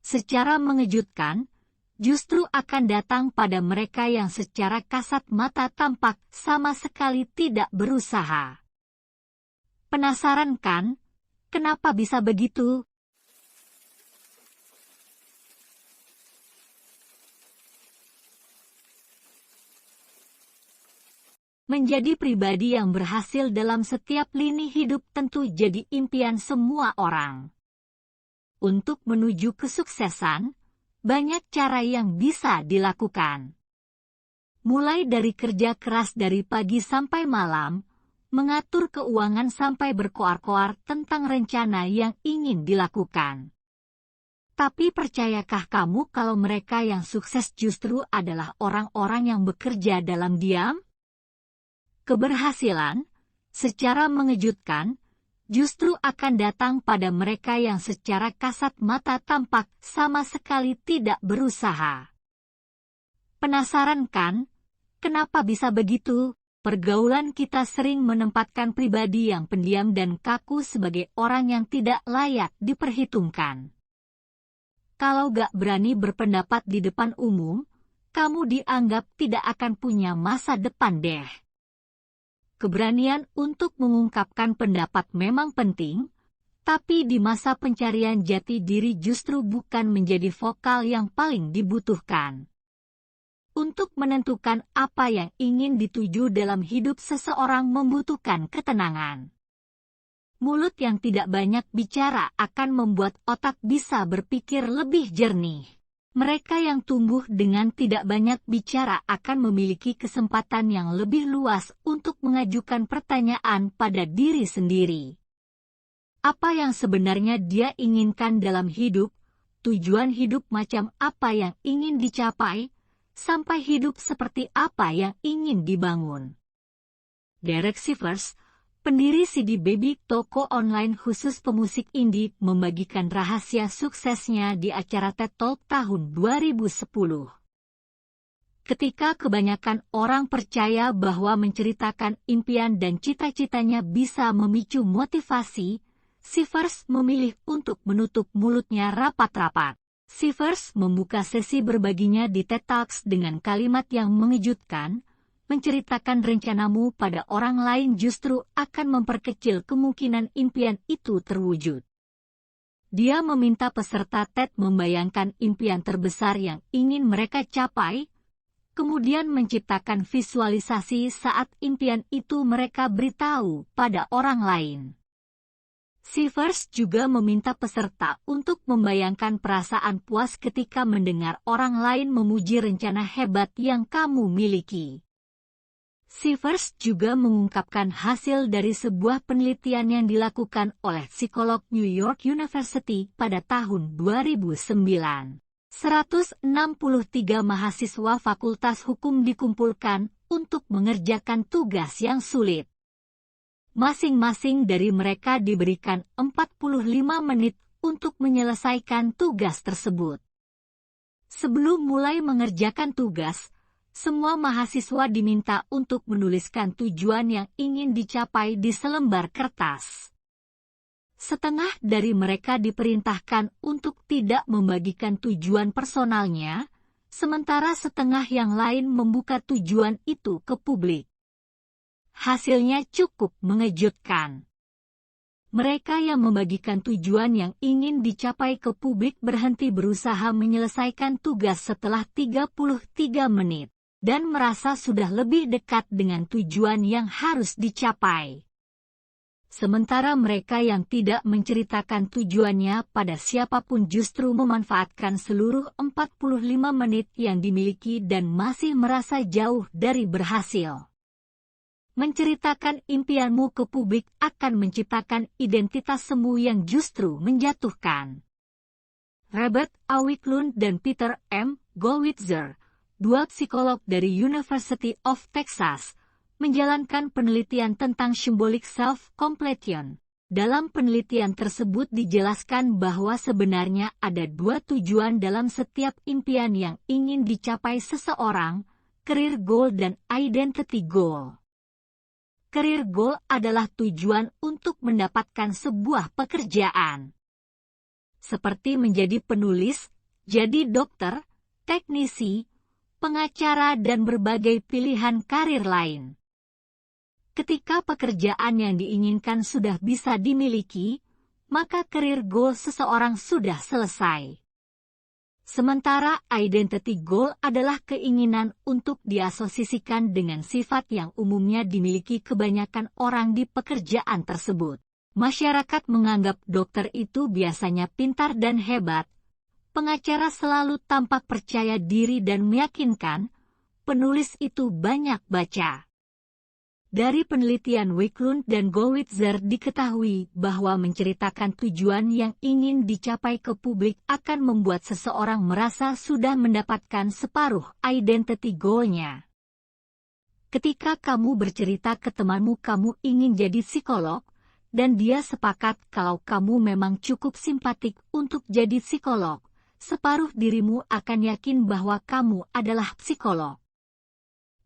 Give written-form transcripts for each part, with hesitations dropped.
secara mengejutkan, justru akan datang pada mereka yang secara kasat mata tampak sama sekali tidak berusaha. Penasaran kan? Kenapa bisa begitu? Menjadi pribadi yang berhasil dalam setiap lini hidup tentu jadi impian semua orang. Untuk menuju kesuksesan, banyak cara yang bisa dilakukan. Mulai dari kerja keras dari pagi sampai malam, mengatur keuangan sampai berkoar-koar tentang rencana yang ingin dilakukan. Tapi percayakah kamu kalau mereka yang sukses justru adalah orang-orang yang bekerja dalam diam? Keberhasilan, secara mengejutkan, justru akan datang pada mereka yang secara kasat mata tampak sama sekali tidak berusaha. Penasaran kan? Kenapa bisa begitu? Pergaulan kita sering menempatkan pribadi yang pendiam dan kaku sebagai orang yang tidak layak diperhitungkan. Kalau gak berani berpendapat di depan umum, kamu dianggap tidak akan punya masa depan deh. Keberanian untuk mengungkapkan pendapat memang penting, tapi di masa pencarian jati diri justru bukan menjadi vokal yang paling dibutuhkan. Untuk menentukan apa yang ingin dituju dalam hidup seseorang membutuhkan ketenangan. Mulut yang tidak banyak bicara akan membuat otak bisa berpikir lebih jernih. Mereka yang tumbuh dengan tidak banyak bicara akan memiliki kesempatan yang lebih luas untuk mengajukan pertanyaan pada diri sendiri. Apa yang sebenarnya dia inginkan dalam hidup, tujuan hidup macam apa yang ingin dicapai, sampai hidup seperti apa yang ingin dibangun. Derek Sivers, pendiri CD Baby, toko online khusus pemusik indie, membagikan rahasia suksesnya di acara TED Talk tahun 2010. Ketika kebanyakan orang percaya bahwa menceritakan impian dan cita-citanya bisa memicu motivasi, Sivers memilih untuk menutup mulutnya rapat-rapat. Sivers membuka sesi berbaginya di TED Talks dengan kalimat yang mengejutkan, menceritakan rencanamu pada orang lain justru akan memperkecil kemungkinan impian itu terwujud. Dia meminta peserta TED membayangkan impian terbesar yang ingin mereka capai, kemudian menciptakan visualisasi saat impian itu mereka beritahu pada orang lain. Sivers juga meminta peserta untuk membayangkan perasaan puas ketika mendengar orang lain memuji rencana hebat yang kamu miliki. Sivers juga mengungkapkan hasil dari sebuah penelitian yang dilakukan oleh psikolog New York University pada tahun 2009. 163 mahasiswa Fakultas Hukum dikumpulkan untuk mengerjakan tugas yang sulit. Masing-masing dari mereka diberikan 45 menit untuk menyelesaikan tugas tersebut. Sebelum mulai mengerjakan tugas, semua mahasiswa diminta untuk menuliskan tujuan yang ingin dicapai di selembar kertas. Setengah dari mereka diperintahkan untuk tidak membagikan tujuan personalnya, sementara setengah yang lain membuka tujuan itu ke publik. Hasilnya cukup mengejutkan. Mereka yang membagikan tujuan yang ingin dicapai ke publik berhenti berusaha menyelesaikan tugas setelah 33 menit, dan merasa sudah lebih dekat dengan tujuan yang harus dicapai. Sementara mereka yang tidak menceritakan tujuannya pada siapapun justru memanfaatkan seluruh 45 menit yang dimiliki dan masih merasa jauh dari berhasil. Menceritakan impianmu ke publik akan menciptakan identitas semu yang justru menjatuhkan. Robert A. Wiklund dan Peter M. Gollwitzer, dua psikolog dari University of Texas, menjalankan penelitian tentang symbolic self-completion. Dalam penelitian tersebut dijelaskan bahwa sebenarnya ada dua tujuan dalam setiap impian yang ingin dicapai seseorang, career goal dan identity goal. Career goal adalah tujuan untuk mendapatkan sebuah pekerjaan. Seperti menjadi penulis, jadi dokter, teknisi, pengacara dan berbagai pilihan karir lain. Ketika pekerjaan yang diinginkan sudah bisa dimiliki, maka career goal seseorang sudah selesai. Sementara identity goal adalah keinginan untuk diasosiasikan dengan sifat yang umumnya dimiliki kebanyakan orang di pekerjaan tersebut. Masyarakat menganggap dokter itu biasanya pintar dan hebat, pengacara selalu tampak percaya diri dan meyakinkan, penulis itu banyak baca. Dari penelitian Wiklund dan Gowitzer diketahui bahwa menceritakan tujuan yang ingin dicapai ke publik akan membuat seseorang merasa sudah mendapatkan separuh identity goal-nya. Ketika kamu bercerita ke temanmu kamu ingin jadi psikolog, dan dia sepakat kalau kamu memang cukup simpatik untuk jadi psikolog, separuh dirimu akan yakin bahwa kamu adalah psikolog.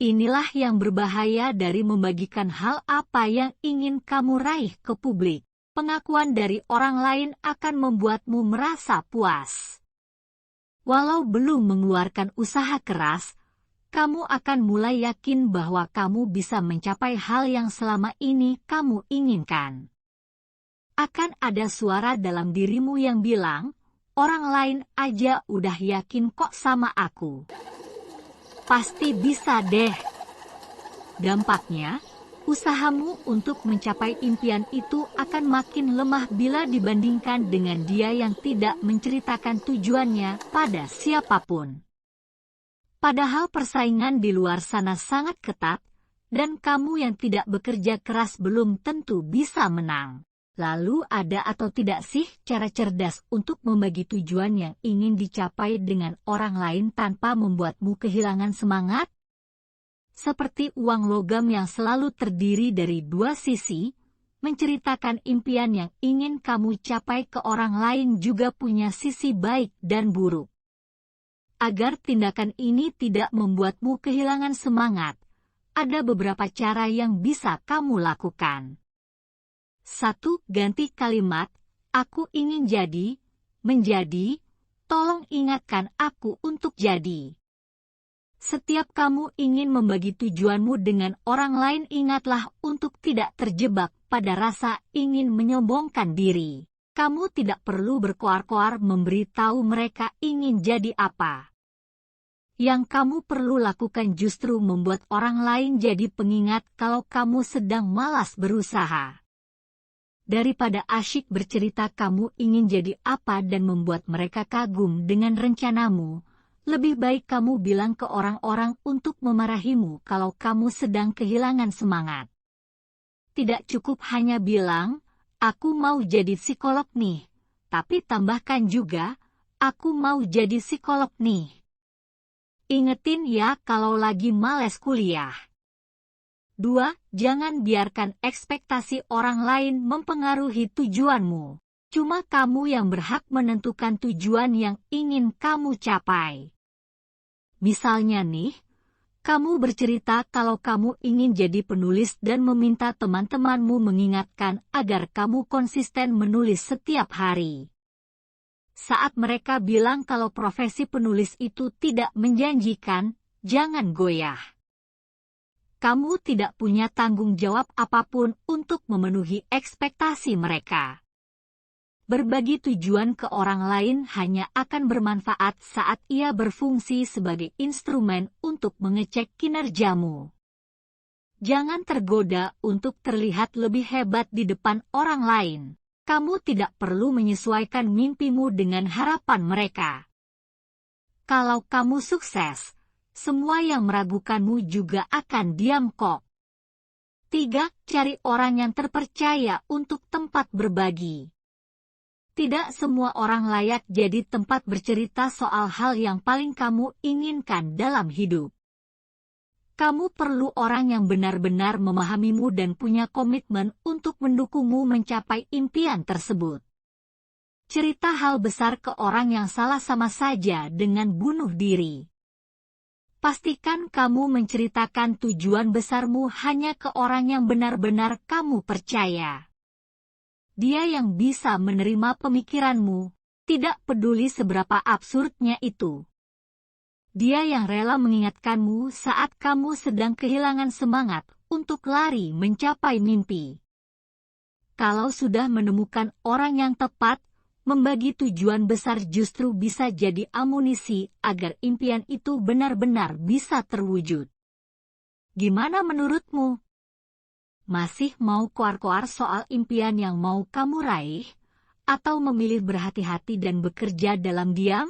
Inilah yang berbahaya dari membagikan hal apa yang ingin kamu raih ke publik. Pengakuan dari orang lain akan membuatmu merasa puas. Walau belum mengeluarkan usaha keras, kamu akan mulai yakin bahwa kamu bisa mencapai hal yang selama ini kamu inginkan. Akan ada suara dalam dirimu yang bilang, orang lain aja udah yakin kok sama aku. Pasti bisa deh. Dampaknya, usahamu untuk mencapai impian itu akan makin lemah bila dibandingkan dengan dia yang tidak menceritakan tujuannya pada siapapun. Padahal persaingan di luar sana sangat ketat, dan kamu yang tidak bekerja keras belum tentu bisa menang. Lalu ada atau tidak sih cara cerdas untuk membagi tujuan yang ingin dicapai dengan orang lain tanpa membuatmu kehilangan semangat? Seperti uang logam yang selalu terdiri dari dua sisi, menceritakan impian yang ingin kamu capai ke orang lain juga punya sisi baik dan buruk. Agar tindakan ini tidak membuatmu kehilangan semangat, ada beberapa cara yang bisa kamu lakukan. 1. Ganti kalimat, aku ingin jadi, menjadi, tolong ingatkan aku untuk jadi. Setiap kamu ingin membagi tujuanmu dengan orang lain ingatlah untuk tidak terjebak pada rasa ingin menyombongkan diri. Kamu tidak perlu berkoar-koar memberitahu mereka ingin jadi apa. Yang kamu perlu lakukan justru membuat orang lain jadi pengingat kalau kamu sedang malas berusaha. Daripada asyik bercerita kamu ingin jadi apa dan membuat mereka kagum dengan rencanamu, lebih baik kamu bilang ke orang-orang untuk memarahimu kalau kamu sedang kehilangan semangat. Tidak cukup hanya bilang, aku mau jadi psikolog nih, tapi tambahkan juga, aku mau jadi psikolog nih. Ingetin ya kalau lagi males kuliah. 2. Jangan biarkan ekspektasi orang lain mempengaruhi tujuanmu. Cuma kamu yang berhak menentukan tujuan yang ingin kamu capai. Misalnya nih, kamu bercerita kalau kamu ingin jadi penulis dan meminta teman-temanmu mengingatkan agar kamu konsisten menulis setiap hari. Saat mereka bilang kalau profesi penulis itu tidak menjanjikan, jangan goyah. Kamu tidak punya tanggung jawab apapun untuk memenuhi ekspektasi mereka. Berbagi tujuan ke orang lain hanya akan bermanfaat saat ia berfungsi sebagai instrumen untuk mengecek kinerjamu. Jangan tergoda untuk terlihat lebih hebat di depan orang lain. Kamu tidak perlu menyesuaikan mimpimu dengan harapan mereka. Kalau kamu sukses, semua yang meragukanmu juga akan diam kok. 3. Cari orang yang terpercaya untuk tempat berbagi. Tidak semua orang layak jadi tempat bercerita soal hal yang paling kamu inginkan dalam hidup. Kamu perlu orang yang benar-benar memahamimu dan punya komitmen untuk mendukungmu mencapai impian tersebut. Cerita hal besar ke orang yang salah sama saja dengan bunuh diri. Pastikan kamu menceritakan tujuan besarmu hanya ke orang yang benar-benar kamu percaya. Dia yang bisa menerima pemikiranmu, Tidak peduli seberapa absurdnya itu. Dia yang rela mengingatkanmu saat kamu sedang kehilangan semangat untuk lari mencapai mimpi. Kalau sudah menemukan orang yang tepat, membagi tujuan besar justru bisa jadi amunisi agar impian itu benar-benar bisa terwujud. Gimana menurutmu? Masih mau koar-koar soal impian yang mau kamu raih? Atau memilih berhati-hati dan bekerja dalam diam?